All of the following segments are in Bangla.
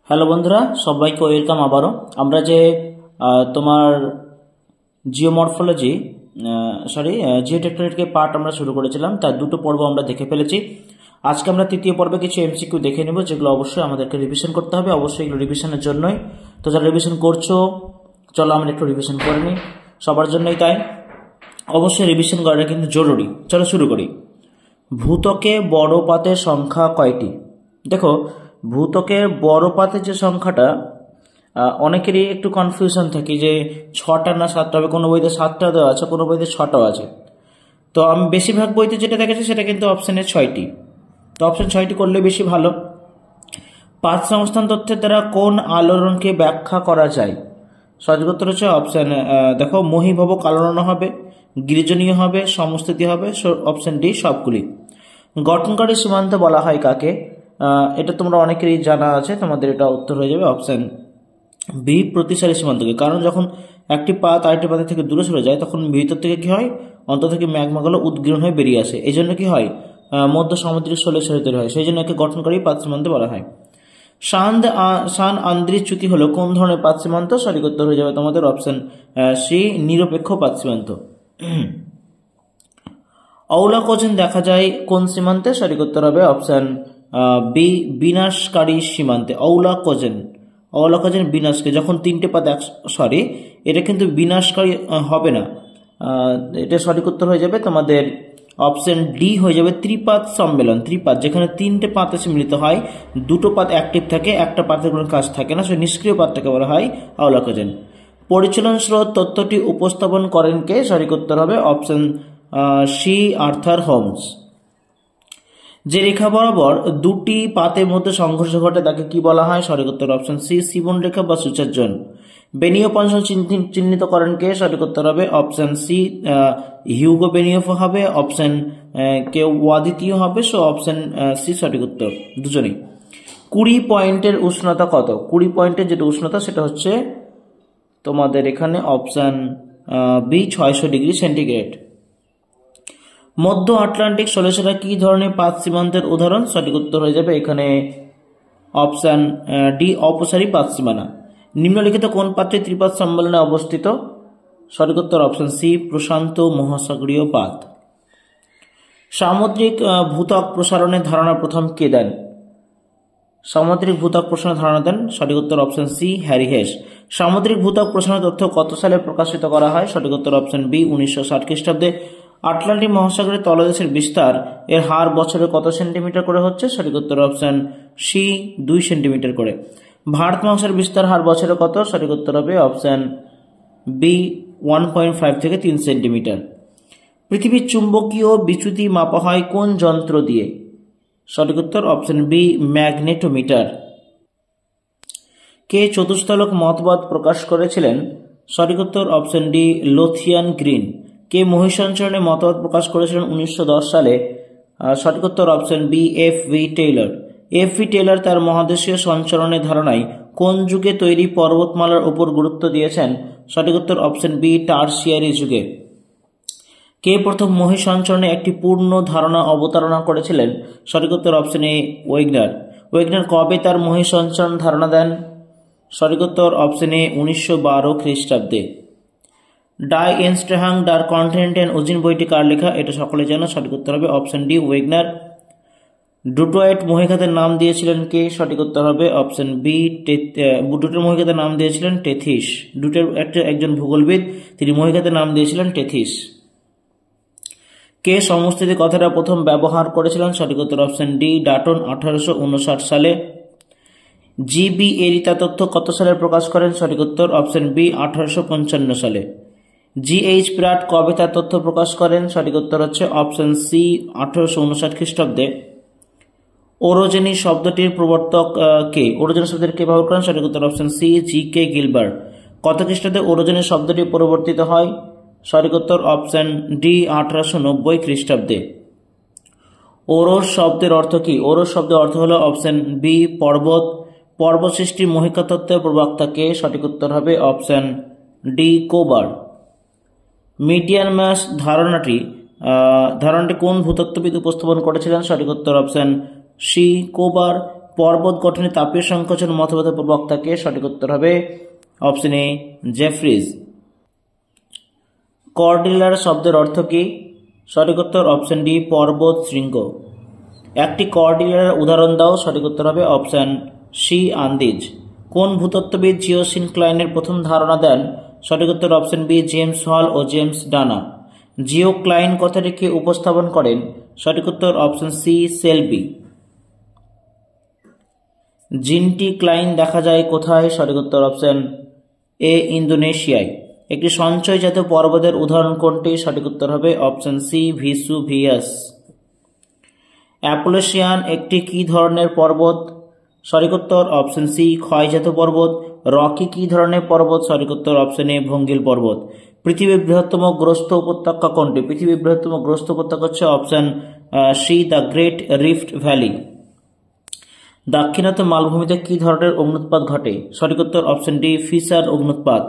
হ্যালো বন্ধুরা, সবাইকে ওয়েলকাম। আবারও আমরা যে তোমার জিওমরফোলজি জিওটেকটনিক পার্ট আমরা শুরু করেছিলাম, তার দুটো পর্ব আমরা দেখে ফেলেছি। আজকে আমরা তৃতীয় পর্বে কিছু এমসিকিউ দেখে নেব, যেগুলো অবশ্যই আমাদেরকে রিভিশন করতে হবে। অবশ্যই এগুলো রিভিশনের জন্যই। তো যারা রিভিশন করছো, চলো আমরা একটু রিভিশন করে নিই, সবার জন্যই তাই। অবশ্যই রিভিশন করাটা কিন্তু জরুরি। চলো শুরু করি। ভূত্বকে বড় পাতের সংখ্যা কয়টি? দেখো, ভূত্বকের বড় পাতের যে সংখ্যাটা, অনেকেরই একটু কনফিউশন থাকে যে 6টা না 7টা হবে। কোনো বইতে 7টা দেওয়া আছে, কোনো বইতে 6টাও আছে। তো আমি বেশিরভাগ বইতে যেটা দেখেছি সেটা কিন্তু অপশানে 6টি। তো অপশান 6টি করলে বেশি ভালো। পাত সংস্থান তথ্যের দ্বারা কোন আলোড়নকে ব্যাখ্যা করা যায়? সঠিক উত্তর হচ্ছে অপশান, দেখো, মহীভবক আলোড়ন হবে, গিরিজনীয় হবে, সমস্থিতি হবে। অপশান ডি সবগুলি। গঠনকারী সীমান্ত বলা হয় কাকে? এটা তোমরা অনেকেরই জানা আছে, তোমাদের এটা উত্তর হয়ে যাবে অপশান বি প্রতিসারী সীমান্তকে। কারণ যখন একটি পাত আরেকটি পাতের থেকে দূরে সরে যায়, তখন ভিতর থেকে কি হয়, অন্তর থেকে ম্যাগমাগুলো উদ্গীরণ হয়ে বেরিয়ে আসে। এই জন্য কি হয়, মধ্য সামুদ্রিক শৈলশিরা তৈরি হয়। সেই জন্য একে গঠনকারী পাত সীমান্ত বলা হয়। সান আন্দ্রিজ চ্যুতি হলো কোন ধরনের পাত সীমান্ত? সঠিক উত্তর হয়ে যাবে তোমাদের অপশান সি নিরপেক্ষ পাত সীমান্ত। অওলাকোজেন দেখা যায় কোন সীমান্তে? সঠিক উত্তর হবে অপশান বি বিনাশকারী সীমান্তে। অওলাকোজেন বিনাশকে যখন তিনটে পাত এটা কিন্তু বিনাশকারী হবে না। এটা সঠিক উত্তর হয়ে যাবে তোমাদের অপশন ডি হয়ে যাবে ত্রিপাত সম্মেলন। ত্রিপাত যেখানে তিনটে পাত এসে মিলিত হয়, দুটো পাত অ্যাক্টিভ থাকে, একটা পাতের কোনো কাজ থাকে না, সেই নিষ্ক্রিয় পাতটাকে বলা হয় অওলাকোজেন। পরিচলন স্রোত তত্ত্বটি উপস্থাপন করেন কে? সঠিক উত্তর হবে অপশন সি আর্থার হোমস। যে রেখা বরাবর দুটি পাতের মধ্যে সংঘর্ষ ঘটে তাকে কি বলা হয়? সঠিক উত্তর অপশন সি সিবন রেখা বা সূচার্জন। বেনিও পঞ্চম চিহ্নিত করেন কে? সঠিক উত্তর হবে অপশন সি হিউগো বেনিওফ হবে, অপশন কে ওয়াদিতীয় হবে। সো অপশন সি সঠিক উত্তর দুজনেই। 20 পয়েন্টের উষ্ণতা কত? 20 পয়েন্টের যেটা উষ্ণতা সেটা হচ্ছে তোমাদের এখানে অপশন বি 600 ডিগ্রি সেন্টিগ্রেড। মধ্য আটলান্টিক শৈলশিরা কি ধরনের পাত সীমান্তের উদাহরণ? সঠিক উত্তর হয়ে যাবে এখানে অপশান ডি অপসারী পাত সীমানা। নিম্নলিখিত কোন পাতটি ত্রিপাত সম্মেলনে অবস্থিত? সঠিক উত্তর অপশান সি প্রশান্ত মহাসাগরীয় পাত। সামুদ্রিক ভূত্বক প্রসারণের ধারণা প্রথম কে দেন? সামুদ্রিক ভূত্বক প্রসারণের ধারণা দেন, সঠিক উত্তর অপশান সি হ্যারি হেস। সামুদ্রিক ভূত্বক প্রসারণের তথ্য কত সালে প্রকাশিত করা হয়? সঠিক উত্তর অপশান বি 1960 খ্রিস্টাব্দে। আটলান্টিক মহাসাগরের তলদেশের বিস্তার এর হার বছরে কত সেন্টিমিটার করে হচ্ছে? সঠিক উত্তর অপশান সি 2 সেন্টিমিটার করে। ভারত মহাসাগরের বিস্তার হার বছরে কত? সঠিক উত্তর হবে অপশান বি 1.5 থেকে 3 সেন্টিমিটার। পৃথিবীর চুম্বকীয় বিচ্যুতি মাপা হয় কোন যন্ত্র দিয়ে? সঠিক উত্তর অপশান বি ম্যাগনেটোমিটার। কে চতুস্তলক মতবাদ প্রকাশ করেছিলেন? সঠিক উত্তর অপশান ডি লোথিয়ান গ্রিন। কে মহিষঞ্চরণে মতবাদ প্রকাশ করেছিলেন 1910 সালে? সঠিক উত্তর option B F V Taylor. F V Taylor তার মহাদেশীয় সঞ্চরণের ধারণায় কোন যুগে তৈরি পর্বতমালার উপর গুরুত্ব দিয়েছেন? সঠিক উত্তর অপশান বি টারসিয়ারি যুগে। কে প্রথম মহিষঞ্চরণে একটি পূর্ণ ধারণা অবতারণা করেছিলেন? সঠিক উত্তর অপশান এ ওয়েগনার। ওয়েগনার কবে তার মহিষঞ্চরণ ধারণা দেন? সঠিক উত্তর অপশান এ 1912 খ্রিস্টাব্দে। ডাই এনস্ট্রাহাং ডার কন্টিনেন্ট ওজিন বইটি কার লেখা? এটা সকলে জানো, সঠিক উত্তর হবে অপশান ডি ওয়েগনার। ডুটোয়েট মহিখাতের নাম দিয়েছিলেন কে? সঠিক উত্তর হবে অপশান বি ডুটোর মহিখাতের নাম দিয়েছিলেন টেথিস। ডুটোর একজন ভূগোলবিদ, তিনি মহিখাতের নাম দিয়েছিলেন টেথিস। কে সমস্থিতি কথাটা প্রথম ব্যবহার করেছিলেন? সঠিক উত্তর অপশান ডি ডাটন 1859 সালে। জিবি এরিতা তথ্য কত সালে প্রকাশ করেন? সঠিক উত্তর অপশান বি 1855 সালে। জিএইচ প্রাট কবে তার তথ্য প্রকাশ করেন? সঠিক উত্তর হচ্ছে অপশান সি 1859 খ্রিস্টাব্দে। ওরোজেনি শব্দটির প্রবর্তক কে? ওরোজেনি শব্দটি কে ব্যবহার করেন? সঠিক উত্তর অপশান সি জি কে গিলবার্ট। কত খ্রিস্টাব্দে ওরোজেনি শব্দটি পরিবর্তিত হয়? সঠিক উত্তর অপশান ডি 1890 খ্রিস্টাব্দে। ওরস শব্দের অর্থ কি? ওরস শব্দের অর্থ হলো অপশান বি পর্বত। পর্বত সৃষ্টির মহিকা তত্ত্বের প্রবক্তা কে? সঠিক উত্তর হবে অপশান ডি কোবার। মিডিয়ান ম্যাস ধারণাটি কোন ভূতত্ত্ববিদ উপস্থাপন করেছিলেন? সঠিক উত্তর অপশান সি কোবার। পর্বত গঠনে তাপীয় সংকোচন মতবাদের প্রবক্তাকে? সঠিক উত্তর হবে অপশন এ জেফ্রিজ। কর্ডিলার শব্দের অর্থ কি? সঠিক উত্তর অপশন ডি পর্বত শৃঙ্গ। একটি কর্ডিলার উদাহরণ দাও। সঠিক উত্তর হবে অপশন সি আন্দিজ। কোন ভূতত্ত্ববিদ জিওসিনক্লাইনের প্রথম ধারণা দেন? সঠিক উত্তর অপশন বি জেমস হল ও জেমস ডানা। জিওক্লাইন কথাটিকে উপস্থাপন করেন? সঠিক উত্তর অপশন সি সেলবি। জিনটি ক্লাইন দেখা যায় কোথায়? সঠিক উত্তর অপশন এ ইন্দোনেশিয়ায়। একটি সঞ্চয়জাত পর্বতের উদাহরণ কোনটি? সঠিক উত্তর হবে অপশন সি ভিসুভিয়াস। অ্যাপোলোসিয়ান একটি কি ধরনের পর্বত? সঠিক উত্তর অপশন সি ক্ষয়জাত পর্বত। রকি কি ধরনের পর্বত? সঠিক উত্তর অপশন এ ভঙ্গিল পর্বত। পৃথিবীর বৃহত্তম গ্রস্ত উপত্যকা কোনটি? পৃথিবীর বৃহত্তম গ্রস্ত উপত্যকা হচ্ছে option C the great rift valley. দাক্ষিণাত্য মালভূমিতে কি ধরনের অগ্নুৎপাত ঘটে? সঠিক উত্তর অপশন ডি ফিসার অগ্নুৎপাত।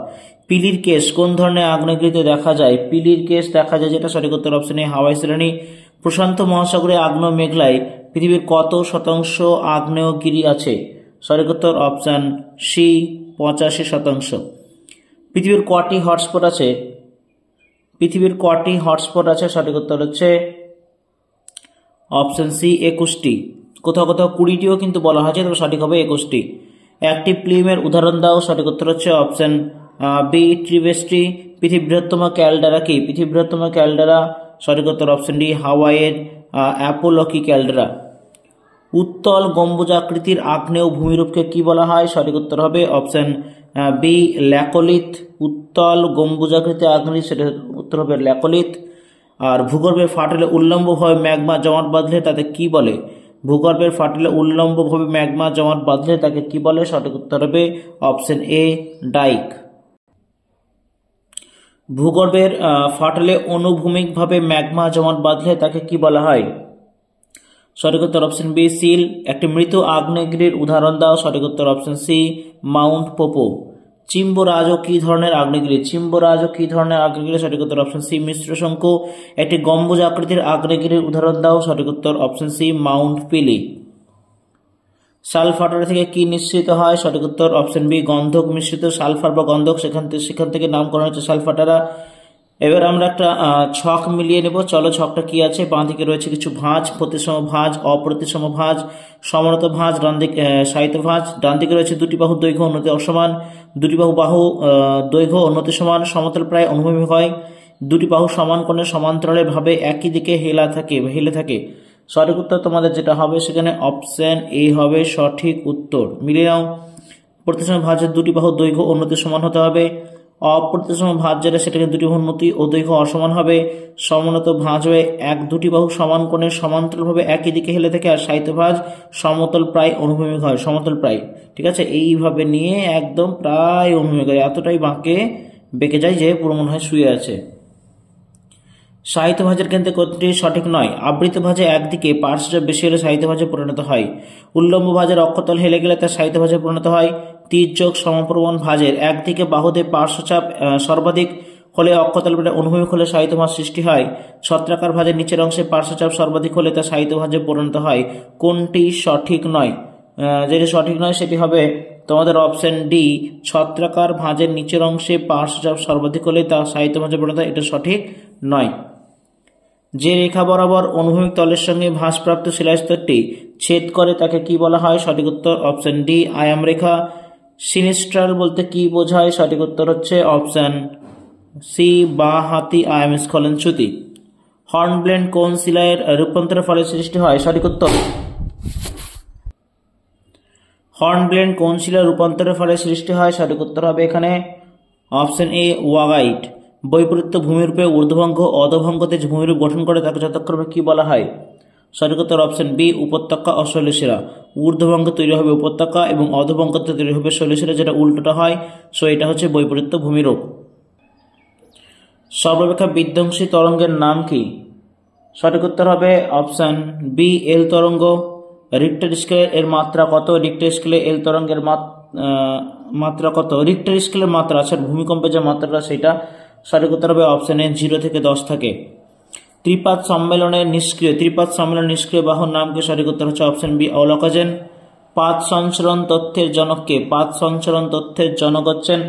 পিলির কেশ কোন ধরনের আগ্নেয়গিরিতে দেখা যায়? পিলির কেশ দেখা যায় যেটা? সঠিক উত্তর অপশন এ হাওয়াই শ্রেণী। প্রশান্ত মহাসাগরে আগ্নেয় মেঘলায় পৃথিবীর কত শতাংশ আগ্নেয়গিরি আছে? সঠিক উত্তর অপশন সি 85%। পৃথিবীর কটি হটস্পট আছে? পৃথিবীর কটি হটস্পট আছে? সঠিক উত্তর হচ্ছে অপশন সি 21টি। কোথাও কোথাও 20টিও কিন্তু বলা হয়েছে, তবে সঠিক হবে 21টি। একটি প্লিমের উদাহরণ দাও। সঠিক উত্তর হচ্ছে অপশন বি ট্রিভেস্ট্রি। পৃথিবীর বৃহত্তম ক্যালডেরা কি? পৃথিবীর বৃহত্তম ক্যালডেরা? সঠিক উত্তর অপশন ডি হাওয়াইয়ের অ্যাপোলকি ক্যালডেরা। উত্তল গম্বুজাকৃতির আগ্নেয় ভূমিরূপকে কি বলা হয়? সঠিক উত্তর হবে অপশন বি ল্যাকোলিথ। উত্তল গম্বুজাকৃতি আগ্নেয়, সেটা উত্তর হবে ল্যাকোলিথ। আর ভূগর্ভের ফাটলে উল্লম্বভাবে ম্যাগমা জমাট বাঁধলে তাতে কি বলে? ভূগর্ভের ফাটলে উল্লম্বভাবে ম্যাগমা জমাট বাঁধলে তাকে কি বলে? সঠিক উত্তর হবে অপশন এ ডাইক। ভূগর্ভের ফাটলে অনুভূমিকভাবে ম্যাগমা জমাট বাঁধলে তাকে কি বলা হয়? সঠিক উত্তর অপশন বি সিল। একটি মৃত আগ্নেয়গিরির উদাহরণ দাও। সঠিক উত্তর অপশন সি মাউন্ট পোপো। চিম্বরাজও কি ধরনের আগ্নেয়গিরি? চিম্বরাজও কি ধরনের আগ্নেয়গিরি? সঠিক উত্তর অপশন সি মিশ্র শঙ্কু। একটি গম্বুজ আকৃতির আগ্নেয়গিরির উদাহরণ দাও। সঠিক উত্তর অপশন সি মাউন্ট পিলি। সালফাটারা থেকে কি নিঃসৃত হয়? সঠিক উত্তর অপশন বি গন্ধক মিশ্রিত সালফার বা গন্ধক, সেখান থেকে নামকরণ হচ্ছে সালফাটারা। এবার আমরা একটা ছক মিলিয়ে নেব। চলো ছকটা কি আছে। বাঁ দিকে রয়েছে কিছু ভাঁজ, প্রতিসম ভাঁজ, অপ্রতিসম ভাঁজ, সমানত ভাঁজ, ডান দিকে সাহিত্য ভাঁজ। ডান দিকে রয়েছে দুটি বাহু দৈর্ঘ্য উন্নতি অসমান, দুটি বাহু দৈর্ঘ্য উন্নতি সমান, সমতল প্রায় অনুভূমিক হয়, দুটি বাহু সমান কোণে সমান্তরালে ভাবে একই দিকে হেলে থাকে। সঠিক উত্তর তোমাদের যেটা হবে সেখানে অপশন এ হবে সঠিক উত্তর। মিলিয়ে নাও। প্রতিসম ভাঁজের দুটি বাহু দৈর্ঘ্য উন্নতি সমান হতে হবে। অপ্রতিসম ভাঁজ যেটা সেটাকে দুটি বাহু উন্নতি ও দৈর্ঘ্য অসমান হবে। সমোন্নত ভাঁজ হয়ে দুটি বাহু সমান কোণে সমান্তরালভাবে একই দিকে হেলে থাকে। আর সাহিত্য ভাঁজ সমতল প্রায় অনুভূমিক হয়, সমতল প্রায়। ঠিক আছে, এইভাবে নিয়ে একদম প্রায় অনুভূমিক হয়, এতটাই বাঁকে বেঁকে যায় যে পুরো মনে হয় শুয়ে আছে। সাহিত্য ভাঁজের কেন্দ্রে কোনটি সঠিক নয়? আবৃত ভাঁজে একদিকে পার্শ্বচাপ বেশি হলে সাহিত্য ভাঁজে পরিণত হয়। উল্লম্ব ভাঁজের অক্ষতল হেলে গেলে তা সাহিত্য ভাঁজে পরিণত হয়। তীর্যক সমপ্রবণ ভাঁজের একদিকে বাহুতে পার্শ্বচাপ সর্বাধিক হলে অক্ষতল অনুভূমিক হলে সাহিত্য ভাঁজ সৃষ্টি হয়। ছত্রাকার ভাঁজের নিচের অংশে পার্শ্বচাপ সর্বাধিক হলে তা সাহিত্য ভাঁজে পরিণত হয়। কোনটি সঠিক নয়? যেটি সঠিক নয় সেটি হবে তোমাদের অপশন ডি ছত্রাকার ভাঁজের নিচের অংশে পার্শ্বচাপ সর্বাধিক হলে তা সাহিত্য ভাঁজে পরিণত হয়। এটা সঠিক নয়। যে রেখা বরাবর অনুভূমিক তলের সঙ্গে ভাঁজপ্রাপ্ত শিলাস্তরটি ছেদ করে তাকে কি বলা হয়? সঠিক উত্তর অপশন ডি আয়াম রেখা। সিনিস্ট্রাল বলতে কি বোঝায়? সঠিক উত্তর হচ্ছে অপশন সি বা হাতি আয়াম স্খলনচ্যুতি। হর্নব্লেন্ড কোন শিলার রূপান্তরের ফলে সৃষ্টি হয়? সঠিক উত্তর হর্নব্লেন্ড কোন শিলার রূপান্তরের ফলে সৃষ্টি হয়? সঠিক উত্তর হবে এখানে অপশন এ ওয়াগাইট। বৈপরীত্য ভূমিরূপে ঊর্ধ্বভঙ্গ অধভঙ্গতে যে ভূমিরূপ গঠন করে তাকে যথাক্রমে কি বলা হয়? সঠিক উত্তর অপশন বি উপত্যকা ও শৈলশিরা। ঊর্ধ্বভঙ্গ তৈরি হবে উপত্যকা এবং অধভঙ্গতে তৈরি হবে শৈলশিরা, যেটা উল্টোটা হয়। সো এটা হচ্ছে বৈপরীত্য ভূমিরূপ। সর্বাপেক্ষা বিধ্বংসী তরঙ্গের নাম কি? সঠিক উত্তর হবে অপশন বি এল তরঙ্গ। রিক্টার স্কেল এর মাত্রা কত? রিক্টার স্কেলে এল তরঙ্গের মাত্রা কত? রিক্টার স্কেলের মাত্রা আছে, ভূমিকম্পের যে মাত্রাটা সেটা। সঠিক উত্তর হবে অপশন এ 0 থেকে 10 থাকে। ত্রিপাত সম্মেলন নিষ্ক্রিয় বাহুর নাম কি? সঠিক উত্তর হচ্ছে অপশন বি অলোকাজেন। পাত সঞ্চরণ তথ্যের জনককে? পাত সঞ্চরণ তথ্যের জনক হচ্ছেন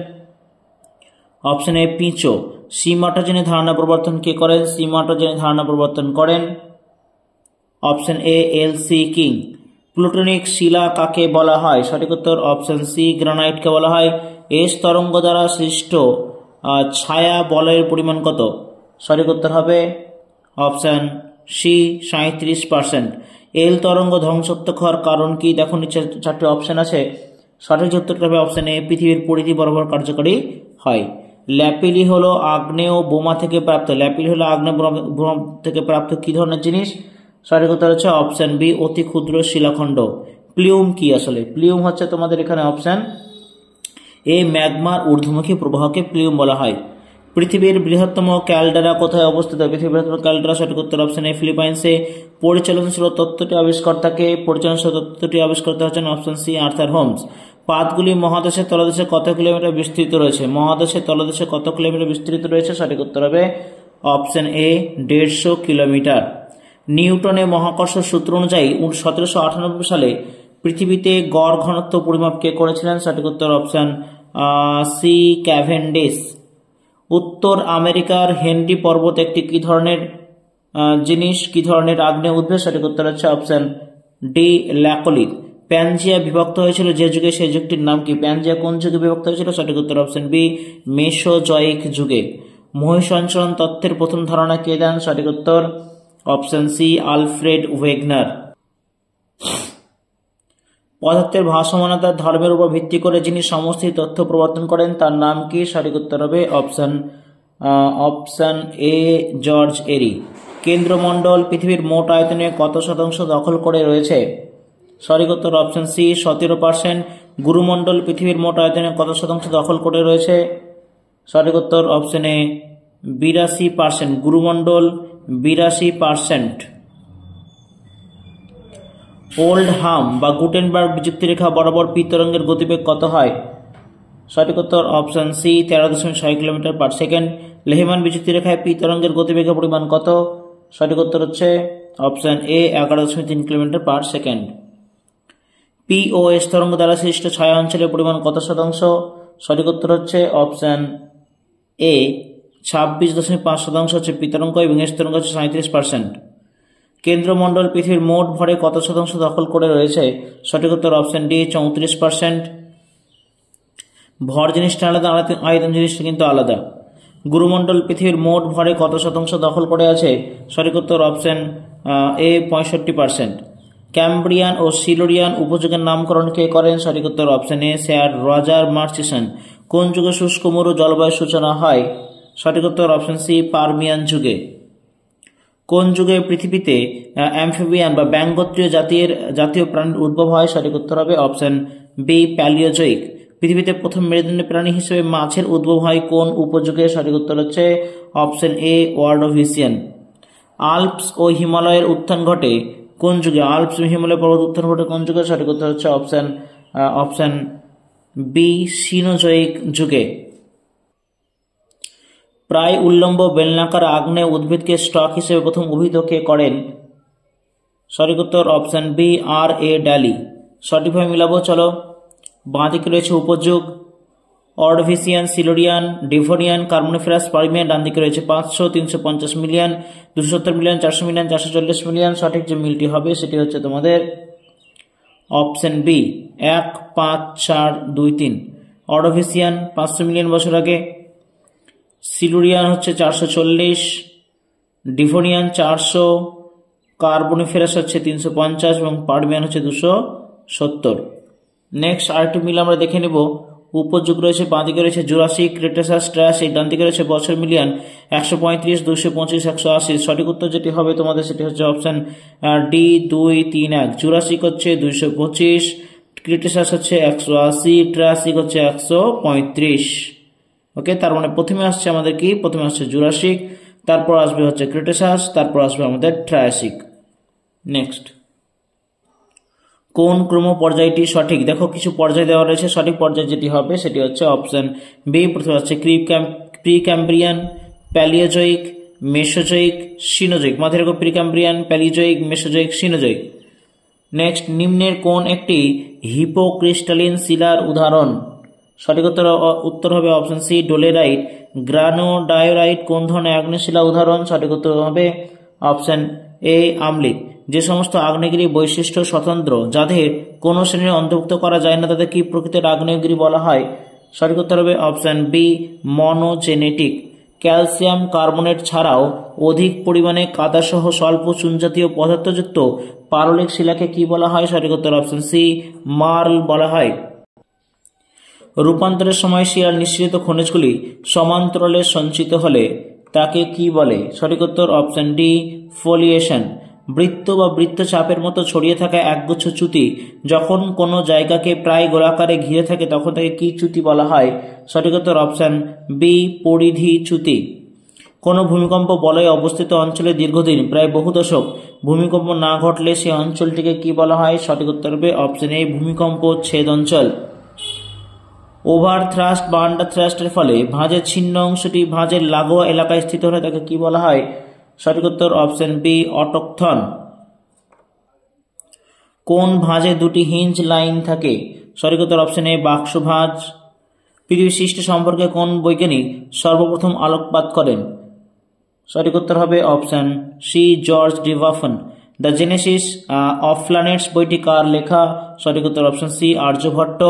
অপশন এ পিঁচো। সীমাটোজেনে ধারণা প্রবর্তন কে করেন? সীমাটোজেনে ধারণা প্রবর্তন করেন অপশন এ এল.সি. কিং। প্লুটোনিক শিলা কাকে বলা হয়? সঠিক উত্তর অপশন সি গ্রানাইটকে বলা হয়। এস তরঙ্গ দ্বারা সৃষ্ট ছায়া বলয়ের পরিমাণ কত? সঠিক উত্তর হবে অপশন সি 37%। এল তরঙ্গ ধ্বংসাত্মক হওয়ার কারণ কি? দেখো নিচে 4টি অপশন আছে, সঠিক উত্তরটা হবে অপশন এ পৃথিবীর পরিধি বরাবর কার্যকরী হয়। ল্যাপিলি হলো আগ্নেয় বোমা থেকে প্রাপ্ত। ল্যাপিলি হলো আগ্নেয় বোমা থেকে প্রাপ্ত কি ধরনের জিনিস? সঠিক উত্তর হচ্ছে অপশন বি অতি ক্ষুদ্র শিলাখণ্ড। প্লিউম কি আসলে? প্লিউম হচ্ছে তোমাদের এখানে অপশন এ ম্যাগমার ঊর্ধ্বমুখী প্রবাহকে প্লিউম বলা হয়। পৃথিবীর বৃহত্তম ক্যালডেরা কোথায় অবস্থিত? পৃথিবীর বৃহত্তম ক্যালডেরা সঠিক উত্তর অপশন এ ফিলিপাইন্সে। পরিচালনশীল তত্ত্বটি আবিষ্কর্তাকে? পরিচালনশীল তত্ত্বটি আবিষ্কর্তা হচ্ছেন অপশন সি আর্থার হোমস। পাতগুলি মহাদেশের তলদেশে কত কিলোমিটার বিস্তৃত রয়েছে? মহাদেশের তলদেশে কত কিলোমিটার বিস্তৃত রয়েছে? সঠিক উত্তর হবে অপশন এ 150 কিলোমিটার। নিউটনের মহাকর্ষ সূত্র অনুযায়ী 1798 সালে পৃথিবীতে গড় ঘনত্ব পরিমাপ কে করেছিলেন? সঠিক উত্তর অপশন সি ক্যাভেন্ডিশ। উত্তর আমেরিকার হেনরি পর্বত একটি কি ধরনের জিনিস, কি ধরনের আগ্নেয় উদ্ভিদ? সঠিক উত্তর হচ্ছে অপশন ডি ল্যাকোলিথ। প্যানজিয়া বিভক্ত হয়েছিল যে যুগে, সেই যুগটির নাম কি? প্যানজিয়া কোন যুগে বিভক্ত হয়েছিল? সঠিক উত্তর অপশন বি মেসোজয়িক যুগে। মহিষঞ্চরণ তত্ত্বের প্রথম ধারণা কে দেন? সঠিক উত্তর অপশন সি আলফ্রেড ওয়েগনার। পদার্থের ভাসমানতার ধর্মের উপর ভিত্তি করে যিনি সমস্ত তথ্য প্রবর্তন করেন তার নাম কি? সঠিক উত্তর হবে অপশন এ জর্জ এরি। কেন্দ্রমণ্ডল পৃথিবীর মোট আয়তনে কত শতাংশ দখল করে রয়েছে? সঠিক উত্তর অপশন সি 17%। গুরুমণ্ডল পৃথিবীর মোট আয়তনে কত শতাংশ দখল করে রয়েছে? সঠিক উত্তর অপশন এ 82%। গুরুমণ্ডল 82%। ওল্ডহাম বা গুটেনবার্গ বিযুক্তিরেখা বরাবর পি তরঙ্গের গতিবেগ কত হয়? সঠিক উত্তর option C 13.6 kilometre per second. Lehmann বিযুক্তিরেখায় পি তরঙ্গের গতিবেগের পরিমাণ কত? সঠিক উত্তর হচ্ছে option A 11.3 kilometre per second. P ও এস তরঙ্গ দ্বারা সৃষ্ট ছায়া অঞ্চলের পরিমাণ কত শতাংশ? সঠিক উত্তর হচ্ছে অপশন এ 26.5% হচ্ছে পি তরঙ্গ এবং এস তরঙ্গ হচ্ছে 37%। কেন্দ্রমণ্ডল পৃথিবীর মোট ভরে কত শতাংশ দখল করে রয়েছে? সঠিক উত্তর অপশন ডি 34%। ভর জিনিসটা আলাদা, আয়তন জিনিসটা কিন্তু আলাদা। গুরুমণ্ডল পৃথিবীর মোট ভরে কত শতাংশ দখল করে আছে? সঠিক উত্তর অপশন এ 65%। ক্যাম্ব্রিয়ান ও সিলুরিয়ান উপযুগের নামকরণ কে করেন? সঠিক উত্তর option A sir Roger Murchison. কোন যুগে শুষ্ক মরু জলবায়ুর সূচনা হয়? সঠিক উত্তর অপশন সি পারমিয়ান যুগে। কোন যুগে পৃথিবীতে অ্যামফিবিয়ান বা ব্যাঙগোত্রীয় জাতীয় প্রাণীর উদ্ভব হয়? সঠিক উত্তর হবে অপশন বি প্যালিওজোইক। পৃথিবীতে প্রথম মেরুদণ্ডী প্রাণী হিসেবে মাছের উদ্ভব হয় কোন উপযুগে? সঠিক উত্তর হচ্ছে অপশন এ ওয়ার্ডোভিসিয়ান। আল্পস ও হিমালয়ের উত্থান ঘটে কোন যুগে? আল্পস ও হিমালয় পর্বত উত্থান ঘটে কোন যুগে? সঠিক উত্তর হচ্ছে অপশন বি সিনোজোইক যুগে। প্রায় উল্লম্ব বেলনাকার আগ্নেয় উদ্ভিদকে স্টক হিসেবে প্রথম অভিহিত কে করেন? সঠিক উত্তর option B R A Daly. সঠিকভাবে মিলাবো চলো। বাঁদিকে রয়েছে উপযুগ Ordovician, Silurian, Devonian, Carboniferous, Permian. ডান দিকে রয়েছে 500, 350 মিলিয়ন, 270 মিলিয়ন, 400 মিলিয়ন, 440 মিলিয়ন। সঠিক যে মিলটি হবে সেটি হচ্ছে তোমাদের অপশন বি 1, 5, 4, 2, 3। অর্ডোভিসিয়ান 500 মিলিয়ন বছর আগে, সিলুরিয়ান হচ্ছে 440, ডিভোনিয়ান 400, কার্বনিফেরাস হচ্ছে 350 এবং পারমিয়ান হচ্ছে 270। নেক্সট আরেকটি মিল আমরা দেখে নেব। উপযুগ রয়েছে, বাঁদিকে রয়েছে জুরাসিক, ক্রেটাসাস, ট্রায়াসিক। ডান দিকে রয়েছে বছর মিলিয়ন 135, 225, 180। সঠিক উত্তর যেটি হবে তোমাদের সেটি হচ্ছে অপশন ডি 2, 3, 1। জুরাসিক হচ্ছে 225, ক্রেটাসাস হচ্ছে 180, ট্রায়াসিক হচ্ছে 135। ওকে, তার মানে প্রথমে আসছে আমাদের কি? প্রথমে আসছে জুরাসিক, তারপর আসবে হচ্ছে ক্রেটাসাস, তারপর আসবে আমাদের ট্রায়াসিক। নেক্সট, কোন ক্রম পর্যায়টি সঠিক? দেখো কিছু পর্যায় দেওয়া রয়েছে, সঠিক পর্যায় যেটি হবে সেটি হচ্ছে অপশন বি। প্রথমে হচ্ছে প্রিক্যাম্ব্রিয়ান, প্যালিওজোইক, মেসোজোইক, সিনোজোইক। মাথায় রেখো প্রিক্যাম্ব্রিয়ান, প্যালিওজোইক, মেসোজোইক, সিনোজোইক। নেক্সট, নিম্নের কোন একটি হিপোক্রিস্টালিন শিলার উদাহরণ? সঠিক উত্তর হবে অপশন সি ডোলেরাইট। গ্রানোডায়োরাইট কোন ধরনের আগ্নেয় শিলা উদাহরণ? সঠিক উত্তর হবে অপশন এ আম্লিক। যে সমস্ত আগ্নেয়গিরি বৈশিষ্ট্য স্বতন্ত্র, যাদের কোনো শ্রেণীর অন্তর্ভুক্ত করা যায় না, তাদের কি প্রকৃতির আগ্নেয়গিরি বলা হয়? সঠিক উত্তর হবে অপশন বি মনোজেনেটিক। ক্যালসিয়াম কার্বনেট ছাড়াও অধিক পরিমাণে কাদাসহ স্বল্প চুনজাতীয় পদার্থযুক্ত পারলিক শিলাকে কি বলা হয়? সঠিক উত্তর অপশন সি মার্ল বলা হয়। রূপান্তরের সময় শিলার নিঃসৃত খনিজগুলি সমান্তরালে সঞ্চিত হলে তাকে কি বলে? সঠিক উত্তর অপশন ডি ফোলিয়েশন। বৃত্ত বা বৃত্তচাপের মতো ছড়িয়ে থাকা একগুচ্ছ চ্যুতি যখন কোনো জায়গাকে প্রায় গোলাকারে ঘিরে থাকে তখন তাকে কি চ্যুতি বলা হয়? সঠিক উত্তর অপশন বি পরিধি চ্যুতি। কোনো ভূমিকম্প বলয়ে অবস্থিত অঞ্চলে দীর্ঘদিন প্রায় বহু দশক ভূমিকম্প না ঘটলে সেই অঞ্চলটিকে কি বলা হয়? সঠিক উত্তর হবে অপশন এ ভূমিকম্প ছেদ অঞ্চল। ওভার থ্রাস্ট বা আন্ডার থ্রাস্টের ফলে ভাঁজের ছিন্ন অংশটি ভাঁজের লাগোয়া এলাকায় স্থিত হলে তাকে কি বলা হয়? সঠিক উত্তর অপশন বি অটোকথন। কোন ভাঁজে দুটি হিঞ্জ লাইন থাকে? সঠিক উত্তর অপশন এ বাক্স ভাঁজ। পৃথিবীর সৃষ্টি সম্পর্কে কোন বৈজ্ঞানিক সর্বপ্রথম আলোকপাত করেন? সঠিক উত্তর হবে option C George de Buffon. The genesis of planets বইটি কার লেখা? সঠিক উত্তর অপশন সি আর্যভট্ট।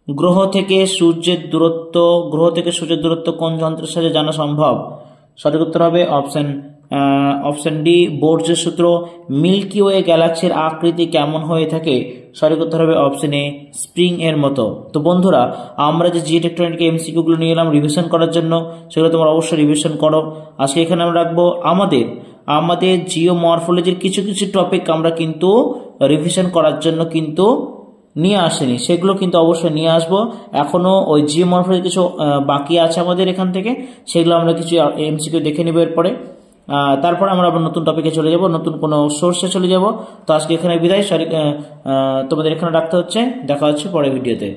গ্রহ থেকে সূর্যের দূরত্ব কোন যন্ত্রের সাহায্যে জানা সম্ভব? সঠিক উত্তর হবে অপশন ডি বোর্জের সূত্র। মিল্কি ওয়ে গ্যালাক্সির আকৃতি কেমন হয়ে থাকে? সঠিক উত্তর হবে অপশন এ স্প্রিং এর মতো। তো বন্ধুরা, আমরা যে জিও টেকটনিক এমসিকিউ গুলো নিয়ে এলাম রিভিশন করার জন্য, সেগুলো তোমরা অবশ্যই রিভিশন করো। আজকে এখানে আমরা রাখবো আমাদের জিও মরফোলজির কিছু কিছু টপিক আমরা কিন্তু রিভিশন করার জন্য কিন্তু নিয়ে আসেনি, সেগুলো কিন্তু অবশ্যই নিয়ে আসবো। এখনো ওই জিও মরফোলজি কিছু বাকি আছে আমাদের এখান থেকে, সেগুলো আমরা কিছু এমসিকিউ দেখে নেব এরপরে। তারপর আমরা আবার নতুন টপিকে চলে যাব, নতুন কোনো সোর্সে চলে যাব। তো আজকে এখানে বিদায়, তোমাদের এখানে রাখতে হচ্ছে। দেখা হচ্ছে পরের ভিডিওতে।